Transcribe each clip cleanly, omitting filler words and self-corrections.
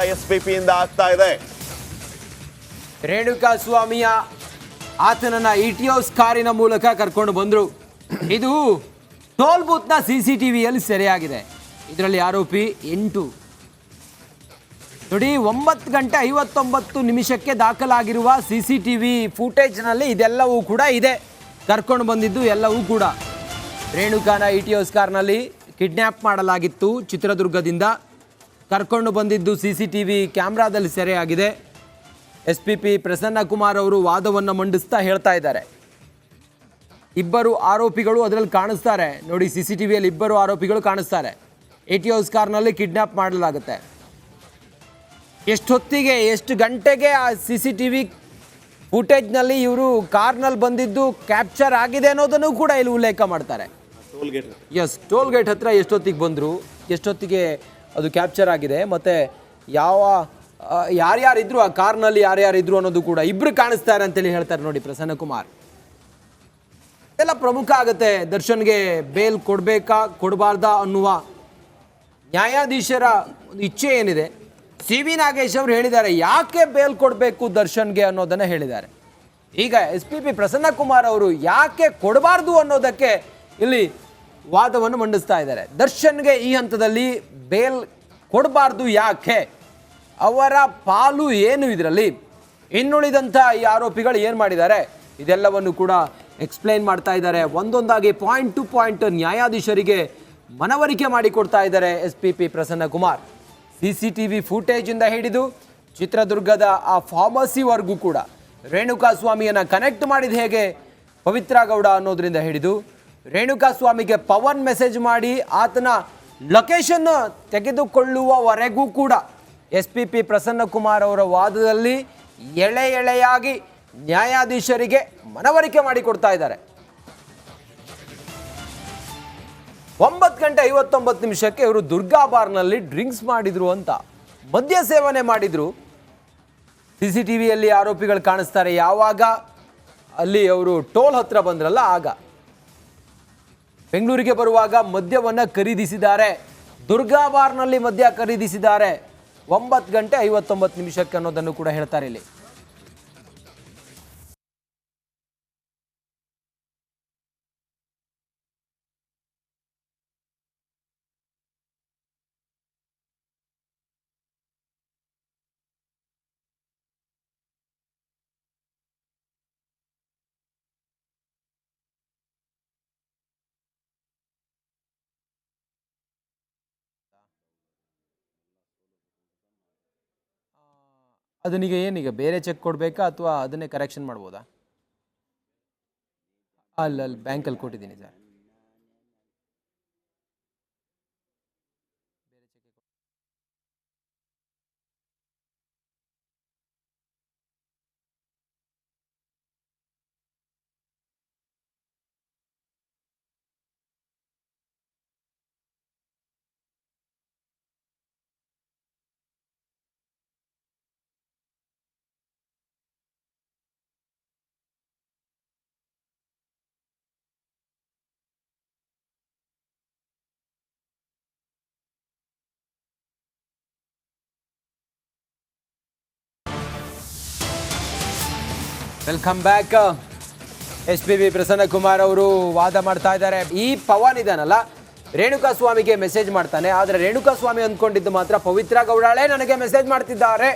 ಎಸ್ಪಿಪಿಯಿಂದ ಆಗ್ತಾ ಇದೆ. ರೇಣುಕಾ ಸ್ವಾಮಿಯ ಆತನನ್ನ ಇಟಿಯೋಸ್ ಕಾರಿನ ಮೂಲಕ ಕರ್ಕೊಂಡು ಬಂದ್ರು. ಇದು ಟೋಲ್ ಬೂತ್ನ CCTVಯಲ್ಲಿ ಸೆರೆಯಾಗಿದೆ. ಇದರಲ್ಲಿ ಆರೋಪಿ 8 ನೋಡಿ 9:59 ದಾಖಲಾಗಿರುವ CCTV ಫುಟೇಜ್ನಲ್ಲಿ ಇದೆಲ್ಲವೂ ಕೂಡ ಇದೆ. ಕರ್ಕೊಂಡು ಬಂದಿದ್ದು ಎಲ್ಲವೂ ಕೂಡ ರೇಣುಕಾನ ಇಟಿಯೋಸ್ ಕಾರ್ನಲ್ಲಿ ಕಿಡ್ನ್ಯಾಪ್ ಮಾಡಲಾಗಿತ್ತು. ಚಿತ್ರದುರ್ಗದಿಂದ ಕರ್ಕೊಂಡು ಬಂದಿದ್ದು CCTV ಕ್ಯಾಮ್ರಾದಲ್ಲಿ ಸೆರೆಯಾಗಿದೆ. SPP ಪ್ರಸನ್ನ ಕುಮಾರ್ ಅವರು ವಾದವನ್ನು ಮಂಡಿಸ್ತಾ ಹೇಳ್ತಾ ಇದ್ದಾರೆ. ಇಬ್ಬರು ಆರೋಪಿಗಳು ಅದರಲ್ಲಿ ಕಾಣಿಸ್ತಾರೆ ನೋಡಿ. CCTVಯಲ್ಲಿ ಇಬ್ಬರು ಆರೋಪಿಗಳು ಕಾಣಿಸ್ತಾರೆ. ಇಟಿಯೋಸ್ ಕಾರ್ನಲ್ಲಿ ಕಿಡ್ನ್ಯಾಪ್ ಮಾಡಲಾಗುತ್ತೆ. ಎಷ್ಟೊತ್ತಿಗೆ ಎಷ್ಟು ಗಂಟೆಗೆ ಆ CCTV ಫುಟೇಜ್ನಲ್ಲಿ ಇವರು ಕಾರ್ನಲ್ಲಿ ಬಂದಿದ್ದು ಕ್ಯಾಪ್ಚರ್ ಆಗಿದೆ ಅನ್ನೋದನ್ನು ಕೂಡ ಇಲ್ಲಿ ಉಲ್ಲೇಖ ಮಾಡ್ತಾರೆ. ಟೋಲ್ ಗೇಟ್ ಹತ್ರ ಎಷ್ಟೊತ್ತಿಗೆ ಬಂದರು, ಎಷ್ಟೊತ್ತಿಗೆ ಅದು ಕ್ಯಾಪ್ಚರ್ ಆಗಿದೆ, ಮತ್ತು ಯಾರ್ಯಾರಿದ್ರು ಆ ಕಾರ್ನಲ್ಲಿ ಯಾರ್ಯಾರಿದ್ರು ಅನ್ನೋದು ಕೂಡ ಇಬ್ಬರು ಕಾಣಿಸ್ತಾರೆ ಅಂತೇಳಿ ಹೇಳ್ತಾರೆ ನೋಡಿ ಪ್ರಸನ್ನ ಕುಮಾರ್. ಎಲ್ಲ ಪ್ರಮುಖ ಆಗುತ್ತೆ. ದರ್ಶನ್ಗೆ ಬೇಲ್ ಕೊಡಬೇಕಾ ಕೊಡಬಾರ್ದಾ ಅನ್ನುವ ನ್ಯಾಯಾಧೀಶರ ಇಚ್ಛೆ ಏನಿದೆ. CV ನಾಗೇಶ್ ಅವರು ಹೇಳಿದ್ದಾರೆ ಯಾಕೆ ಬೇಲ್ ಕೊಡಬೇಕು ದರ್ಶನ್ಗೆ ಅನ್ನೋದನ್ನು ಹೇಳಿದ್ದಾರೆ. ಈಗ SPP ಪ್ರಸನ್ನ ಕುಮಾರ್ ಅವರು ಯಾಕೆ ಕೊಡಬಾರ್ದು ಅನ್ನೋದಕ್ಕೆ ಇಲ್ಲಿ ವಾದವನ್ನು ಮಂಡಿಸ್ತಾ ಇದ್ದಾರೆ. ದರ್ಶನ್ಗೆ ಈ ಹಂತದಲ್ಲಿ ಬೇಲ್ ಕೊಡಬಾರ್ದು ಯಾಕೆ, ಅವರ ಪಾಲು ಏನು ಇದರಲ್ಲಿ, ಇನ್ನುಳಿದಂಥ ಈ ಆರೋಪಿಗಳು ಏನು ಮಾಡಿದ್ದಾರೆ, ಇದೆಲ್ಲವನ್ನು ಕೂಡ ಎಕ್ಸ್ಪ್ಲೈನ್ ಮಾಡ್ತಾ ಇದ್ದಾರೆ. ಒಂದೊಂದಾಗಿ ಪಾಯಿಂಟ್ ಟು ಪಾಯಿಂಟ್ ನ್ಯಾಯಾಧೀಶರಿಗೆ ಮನವರಿಕೆ ಮಾಡಿಕೊಡ್ತಾ ಇದ್ದಾರೆ SPP ಪ್ರಸನ್ನ ಕುಮಾರ್. CCTV ಫುಟೇಜಿಂದ ಹಿಡಿದು ಚಿತ್ರದುರ್ಗದ ಆ ಫಾರ್ಮಸಿವರೆಗೂ ಕೂಡ ರೇಣುಕಾ ಸ್ವಾಮಿಯನ್ನು ಕನೆಕ್ಟ್ ಮಾಡಿದ ಹೇಗೆ ಪವಿತ್ರ ಗೌಡ ಅನ್ನೋದ್ರಿಂದ ಹಿಡಿದು ರೇಣುಕಾ ಸ್ವಾಮಿಗೆ ಪವನ್ ಮೆಸೇಜ್ ಮಾಡಿ ಆತನ ಲೊಕೇಶನ್ ತೆಗೆದುಕೊಳ್ಳುವವರೆಗೂ ಕೂಡ SPP ಪ್ರಸನ್ನ ಕುಮಾರ್ ಅವರ ವಾದದಲ್ಲಿ ಎಳೆಯಾಗಿ ನ್ಯಾಯಾಧೀಶರಿಗೆ ಮನವರಿಕೆ ಮಾಡಿಕೊಡ್ತಾ ಇದ್ದಾರೆ. 9:59 ಇವರು ದುರ್ಗಾ ಬಾರ್ನಲ್ಲಿ ಡ್ರಿಂಕ್ಸ್ ಮಾಡಿದ್ರು ಅಂತ, ಮದ್ಯ ಸೇವನೆ ಮಾಡಿದ್ರು. CCTVಯಲ್ಲಿ ಆರೋಪಿಗಳು ಕಾಣಿಸ್ತಾರೆ. ಯಾವಾಗ ಅಲ್ಲಿ ಅವರು ಟೋಲ್ ಹತ್ರ ಬಂದ್ರಲ್ಲ, ಆಗ ಬೆಂಗಳೂರಿಗೆ ಬರುವಾಗ ಮದ್ಯವನ್ನು ಖರೀದಿಸಿದ್ದಾರೆ. ದುರ್ಗಾ ಬಾರ್ನಲ್ಲಿ ಮದ್ಯ ಖರೀದಿಸಿದ್ದಾರೆ 9:59 ಅನ್ನೋದನ್ನು ಕೂಡ ಹೇಳ್ತಾರೆ ಇಲ್ಲಿ. ಅದನ್ನೀಗ ಏನೀಗ ಬೇರೆ ಚೆಕ್ ಕೊಡಬೇಕಾ ಅಥವಾ ಅದನ್ನೇ ಕರೆಕ್ಷನ್ ಮಾಡ್ಬೋದಾ? ಅಲ್ಲಿ ಬ್ಯಾಂಕಲ್ಲಿ ಕೊಟ್ಟಿದ್ದೀನಿ sir. Welcome back. SPP Prasanna Kumar ಅವರು ವಾದ ಮಾಡ್ತಾ ಇದ್ದಾರೆ. ಈ ಪವನ್ ಇದಾನಲ್ಲ, ರೇಣುಕಾ ಸ್ವಾಮಿಗೆ ಮೆಸೇಜ್ ಮಾಡ್ತಾನೆ. ಆದರೆ ರೇಣುಕಾ ಸ್ವಾಮಿ ಅಂದ್ಕೊಂಡಿದ್ದು ಮಾತ್ರ ಪವಿತ್ರ ಗೌಡಾಳೆ ನನಗೆ ಮೆಸೇಜ್ ಮಾಡ್ತಿದ್ದಾರೆ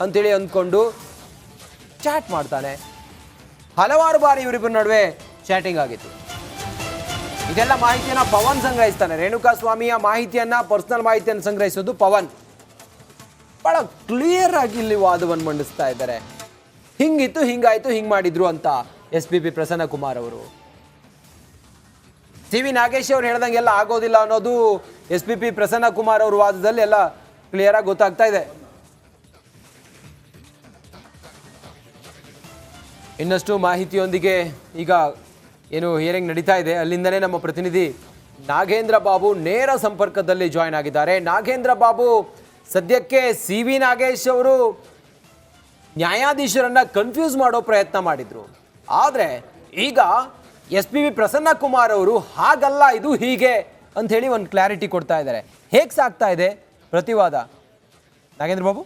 ಅಂತೇಳಿ ಅಂದ್ಕೊಂಡು ಚಾಟ್ ಮಾಡ್ತಾನೆ. ಹಲವಾರು ಬಾರಿ ಇವರಿಬ್ಬರ ನಡುವೆ ಚಾಟಿಂಗ್ ಆಗಿತ್ತು. ಇದೆಲ್ಲ ಮಾಹಿತಿಯನ್ನು ಪವನ್ ಸಂಗ್ರಹಿಸ್ತಾನೆ. ರೇಣುಕಾ ಸ್ವಾಮಿಯ ಮಾಹಿತಿಯನ್ನು, ಪರ್ಸನಲ್ ಮಾಹಿತಿಯನ್ನು ಸಂಗ್ರಹಿಸೋದು ಪವನ್. ಬಹಳ ಕ್ಲಿಯರ್ ಆಗಿ ಇಲ್ಲಿ ವಾದವನ್ನು ಮಂಡಿಸ್ತಾ ಇದ್ದಾರೆ. ಹಿಂಗಿತ್ತು, ಹಿಂಗಾಯ್ತು, ಹಿಂಗೆ ಮಾಡಿದ್ರು ಅಂತ SPP ಪ್ರಸನ್ನ ಕುಮಾರ್ ಅವರು. CV ನಾಗೇಶ್ ಅವರು ಹೇಳ್ದಂಗೆಲ್ಲ ಆಗೋದಿಲ್ಲ ಅನ್ನೋದು SPP ಪ್ರಸನ್ನ ಕುಮಾರ್ ಅವ್ರ ವಾದದಲ್ಲಿ ಎಲ್ಲ ಕ್ಲಿಯರ್ ಆಗಿ ಗೊತ್ತಾಗ್ತಾ ಇದೆ. ಇನ್ನಷ್ಟು ಮಾಹಿತಿಯೊಂದಿಗೆ ಈಗ ಏನು ಹಿಯರಿಂಗ್ ನಡೀತಾ ಇದೆ, ಅಲ್ಲಿಂದನೇ ನಮ್ಮ ಪ್ರತಿನಿಧಿ ನಾಗೇಂದ್ರ ಬಾಬು ನೇರ ಸಂಪರ್ಕದಲ್ಲಿ ಜಾಯ್ನ್ ಆಗಿದ್ದಾರೆ. ನಾಗೇಂದ್ರ ಬಾಬು, ಸದ್ಯಕ್ಕೆ CV ನಾಗೇಶ್ ಅವರು ನ್ಯಾಯಾಧೀಶರನ್ನ ಕನ್ಫ್ಯೂಸ್ ಮಾಡೋ ಪ್ರಯತ್ನ ಮಾಡಿದ್ರು. ಆದರೆ ಈಗ SPP ಪ್ರಸನ್ನ ಕುಮಾರ್ ಅವರು ಹಾಗಲ್ಲ, ಇದು ಹೀಗೆ ಅಂತ ಹೇಳಿ ಒಂದು ಕ್ಲಾರಿಟಿ ಕೊಡ್ತಾ ಇದ್ದಾರೆ. ಹೇಗೆ ಸಾಗ್ತಾ ಇದೆ ಪ್ರತಿವಾದ? ನಾಗೇಂದ್ರ ಬಾಬು.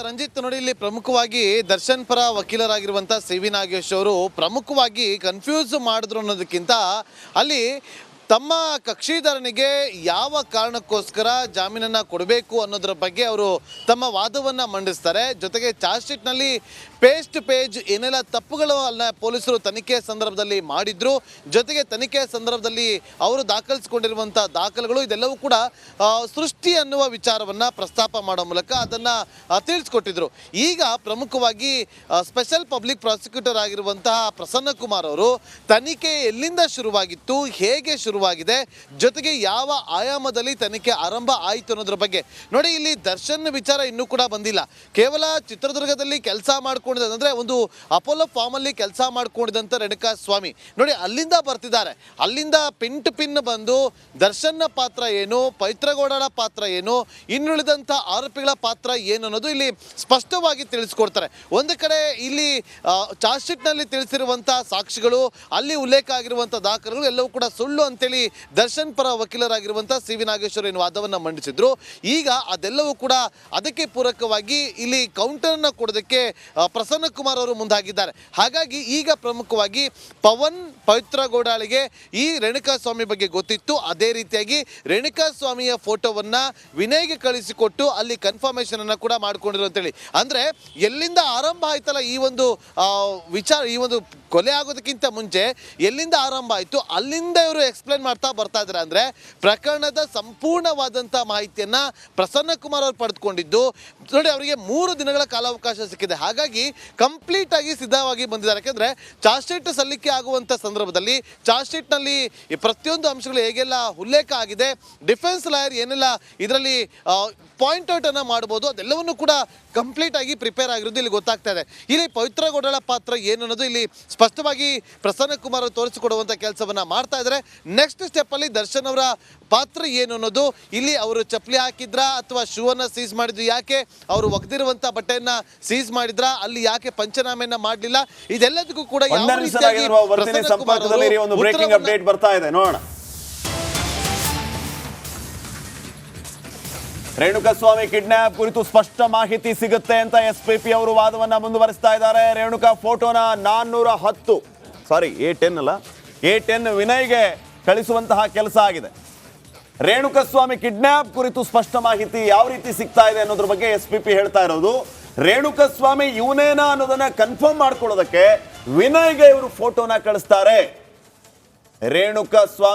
ರಂಜಿತ್ ನೋಡಿ, ಇಲ್ಲಿ ಪ್ರಮುಖವಾಗಿ ದರ್ಶನ್ ಪರ ವಕೀಲರಾಗಿರುವಂಥ ಸಿ.ವಿ. ನಾಗೇಶ್ ಅವರು ಪ್ರಮುಖವಾಗಿ ಕನ್ಫ್ಯೂಸ್ ಮಾಡಿದ್ರು ಅನ್ನೋದಕ್ಕಿಂತ ಅಲ್ಲಿ ತಮ್ಮ ಕಕ್ಷಿದಾರನಿಗೆ ಯಾವ ಕಾರಣಕ್ಕೋಸ್ಕರ ಜಾಮೀನನ್ನು ಕೊಡಬೇಕು ಅನ್ನೋದರ ಬಗ್ಗೆ ಅವರು ತಮ್ಮ ವಾದವನ್ನು ಮಂಡಿಸ್ತಾರೆ. ಜೊತೆಗೆ ಚಾರ್ಜ್ ಶೀಟ್ನಲ್ಲಿ ಪೇಜ್ ಟು ಪೇಜ್ ಏನೆಲ್ಲ ತಪ್ಪುಗಳು ಅಲ್ಲ ಪೊಲೀಸರು ತನಿಖೆ ಸಂದರ್ಭದಲ್ಲಿ ಮಾಡಿದ್ರು, ಜೊತೆಗೆ ತನಿಖೆ ಸಂದರ್ಭದಲ್ಲಿ ಅವರು ದಾಖಲಿಸಿಕೊಂಡಿರುವಂಥ ದಾಖಲೆಗಳು ಇದೆಲ್ಲವೂ ಕೂಡ ಸೃಷ್ಟಿ ಅನ್ನುವ ವಿಚಾರವನ್ನು ಪ್ರಸ್ತಾಪ ಮಾಡೋ ಮೂಲಕ ಅದನ್ನು ತಿಳಿಸ್ಕೊಟ್ಟಿದ್ರು. ಈಗ ಪ್ರಮುಖವಾಗಿ ಸ್ಪೆಷಲ್ ಪಬ್ಲಿಕ್ ಪ್ರಾಸಿಕ್ಯೂಟರ್ ಆಗಿರುವಂತಹ ಪ್ರಸನ್ನ ಕುಮಾರ್ ಅವರು ತನಿಖೆ ಎಲ್ಲಿಂದ ಶುರುವಾಗಿತ್ತು, ಹೇಗೆ ಶುರುವಾಗಿದೆ, ಜೊತೆಗೆ ಯಾವ ಆಯಾಮದಲ್ಲಿ ತನಿಖೆ ಆರಂಭ ಆಯಿತು ಅನ್ನೋದ್ರ ಬಗ್ಗೆ ನೋಡಿ. ಇಲ್ಲಿ ದರ್ಶನ್ ವಿಚಾರ ಇನ್ನೂ ಕೂಡ ಬಂದಿಲ್ಲ. ಕೇವಲ ಚಿತ್ರದುರ್ಗದಲ್ಲಿ ಕೆಲಸ ಮಾಡ್ಕೊಂಡಿದ್ದ ಅಂದ್ರೆ ಒಂದು ಅಪೋಲೋ ಫಾರ್ಮ್ ಅಲ್ಲಿ ಕೆಲಸ ಮಾಡ್ಕೊಂಡಿದ್ದಂತ ರೇಣುಕಾ ಸ್ವಾಮಿ ನೋಡಿ ಅಲ್ಲಿಂದ ಬರ್ತಿದ್ದಾರೆ. ಅಲ್ಲಿಂದ ಪಿನ್ ಟು ಪಿನ್ ಬಂದು ದರ್ಶನ್ನ ಪಾತ್ರ ಏನು, ಪವಿತ್ರಗೌಡರ ಪಾತ್ರ ಏನು, ಇನ್ನುಳಿದಂತ ಆರೋಪಿಗಳ ಪಾತ್ರ ಏನು ಅನ್ನೋದು ಇಲ್ಲಿ ಸ್ಪಷ್ಟವಾಗಿ ತಿಳಿಸ್ಕೊಡ್ತಾರೆ. ಒಂದು ಕಡೆ ಇಲ್ಲಿ ಚಾರ್ಜ್ ಶೀಟ್ ನಲ್ಲಿ ತಿಳಿಸಿರುವಂತಹ ಸಾಕ್ಷಿಗಳು, ಅಲ್ಲಿ ಉಲ್ಲೇಖ ಆಗಿರುವಂತಹ ದಾಖಲೆಗಳು ಎಲ್ಲವೂ ಕೂಡ ಸುಳ್ಳು ಅಂತೇಳಿ ದರ್ಶನ್ ಪರ ವಕೀಲರಾಗಿರುವಂತಹ ಸಿ.ವಿ. ನಾಗೇಶ್ವರ ಏನು ವಾದವನ್ನ ಮಂಡಿಸಿದ್ರು. ಈಗ ಅದೆಲ್ಲವೂ ಕೂಡ ಅದಕ್ಕೆ ಪೂರಕವಾಗಿ ಇಲ್ಲಿ ಕೌಂಟರ್ ಅನ್ನ ಕೊಡೋದಕ್ಕೆ ಪ್ರಸನ್ನ ಕುಮಾರ್ ಅವರು ಮುಂದಾಗಿದ್ದಾರೆ. ಹಾಗಾಗಿ ಈಗ ಪ್ರಮುಖವಾಗಿ ಪವಿತ್ರಗೌಡಳಿಗೆ ಈ ರೇಣುಕಾ ಸ್ವಾಮಿ ಬಗ್ಗೆ ಗೊತ್ತಿತ್ತು. ಅದೇ ರೀತಿಯಾಗಿ ರೇಣುಕಾ ಸ್ವಾಮಿಯ ಫೋಟೋವನ್ನ ವಿನಯ್ಗೆ ಕಳಿಸಿಕೊಟ್ಟು ಅಲ್ಲಿ ಕನ್ಫರ್ಮೇಶನ್ ಅನ್ನ ಕೂಡ ಮಾಡ್ಕೊಂಡಿರೋ ಅಂತೇಳಿ. ಅಂದ್ರೆ ಎಲ್ಲಿಂದ ಆರಂಭ ಆಯ್ತಲ್ಲ ಈ ಒಂದು ವಿಚಾರ, ಈ ಒಂದು ಕೊಲೆ ಆಗೋದಕ್ಕಿಂತ ಮುಂಚೆ ಎಲ್ಲಿಂದ ಆರಂಭ ಆಯಿತು ಅಲ್ಲಿಂದ ಇವರು ಎಕ್ಸ್ಪ್ಲೇನ್ ಮಾಡ್ತಾ ಬರ್ತಾ ಇದ್ದಾರೆ. ಅಂದರೆ ಪ್ರಕರಣದ ಸಂಪೂರ್ಣವಾದಂಥ ಮಾಹಿತಿಯನ್ನು ಪ್ರಸನ್ನ ಕುಮಾರ್ ಅವರು ಪಡೆದುಕೊಂಡಿದ್ದು ನೋಡಿ, ಅವರಿಗೆ 3 ದಿನಗಳ ಕಾಲಾವಕಾಶ ಸಿಕ್ಕಿದೆ. ಹಾಗಾಗಿ ಕಂಪ್ಲೀಟ್ ಆಗಿ ಸಿದ್ಧವಾಗಿ ಬಂದಿದ್ದಾರೆ. ಯಾಕೆಂದರೆ ಚಾರ್ಜ್ ಶೀಟ್ ಸಲ್ಲಿಕೆ ಆಗುವಂಥ ಸಂದರ್ಭದಲ್ಲಿ ಚಾರ್ಜ್ ಶೀಟ್ನಲ್ಲಿ ಪ್ರತಿಯೊಂದು ಅಂಶಗಳು ಹೇಗೆಲ್ಲ ಉಲ್ಲೇಖ ಆಗಿದೆ, ಡಿಫೆನ್ಸ್ ಲಾಯರ್ ಏನೆಲ್ಲ ಇದರಲ್ಲಿ ಪಾಯಿಂಟ್ ಔಟ್ ಅನ್ನು ಮಾಡ್ಬೋದು, ಅದೆಲ್ಲವನ್ನು ಕೂಡ ಕಂಪ್ಲೀಟ್ ಆಗಿ ಪ್ರಿಪೇರ್ ಆಗಿರೋದು ಇಲ್ಲಿ ಗೊತ್ತಾಗ್ತಾ ಇದೆ. ಇಲ್ಲಿ ಪವಿತ್ರಗೌಡರ ಪಾತ್ರ ಏನು ಅನ್ನೋದು ಇಲ್ಲಿ ಸ್ಪಷ್ಟವಾಗಿ ಪ್ರಸನ್ನ ಕುಮಾರ್ ಅವರು ತೋರಿಸಿಕೊಡುವಂಥ ಕೆಲಸವನ್ನ ಮಾಡ್ತಾ ಇದ್ದಾರೆ. ನೆಕ್ಸ್ಟ್ ಸ್ಟೆಪ್ ಅಲ್ಲಿ ದರ್ಶನ್ ಅವರ ಪಾತ್ರ ಏನು ಅನ್ನೋದು, ಇಲ್ಲಿ ಅವರು ಚಪ್ಪಲಿ ಹಾಕಿದ್ರ ಅಥವಾ ಶೂ ಅನ್ನ ಸೀಸ್ ಮಾಡಿದ್ರು, ಯಾಕೆ ಅವರು ಒಗೆದಿರುವಂತ ಬಟ್ಟೆಯನ್ನ ಸೀಸ್ ಮಾಡಿದ್ರ, ಅಲ್ಲಿ ಯಾಕೆ ಪಂಚನಾಮೆಯನ್ನ ಮಾಡಲಿಲ್ಲ, ಇದೆಲ್ಲದಕ್ಕೂ ಕೂಡ ಒಂದು ಬ್ರೇಕಿಂಗ್ ಅಪ್ಡೇಟ್ ಬರ್ತಾ ಇದೆ ನೋಡೋಣ. ರೇಣುಕಾಸ್ವಾಮಿ ಕಿಡ್ನಾಪ್ ಕುರಿತು ಸ್ಪಷ್ಟ ಮಾಹಿತಿ ಸಿಗುತ್ತೆ ಅಂತ ಎಸ್ಪಿಪಿ ಅವರು ವಾದವನ್ನ ಮುಂದುವರಿಸ್ತಾ ಇದ್ದಾರೆ. ರೇಣುಕಾ ಫೋಟೋನ 410 A10 ಅಲ್ಲ A10 ವಿನಯ್ಗೆ ಕಳಿಸುವಂತಹ ಕೆಲಸ ಆಗಿದೆ. ರೇಣುಕಾಸ್ವಾಮಿ ಕಿಡ್ನಾಪ್ ಕುರಿತು ಸ್ಪಷ್ಟ ಮಾಹಿತಿ ಯಾವ ರೀತಿ ಸಿಗ್ತಾ ಇದೆ ಅನ್ನೋದ್ರ ಬಗ್ಗೆ ಎಸ್ಪಿಪಿ ಹೇಳ್ತಾ ಇರೋದು. ರೇಣುಕಾಸ್ವಾಮಿ ಇವನೇನಾ ಅನ್ನೋದನ್ನ ಕನ್ಫರ್ಮ್ ಮಾಡ್ಕೊಳ್ಳೋದಕ್ಕೆ ವಿನಯ್ಗೆ ಇವರು ಫೋಟೋನ ಕಳಿಸ್ತಾರೆ. ರೇಣುಕಾಸ್ವಾಮಿ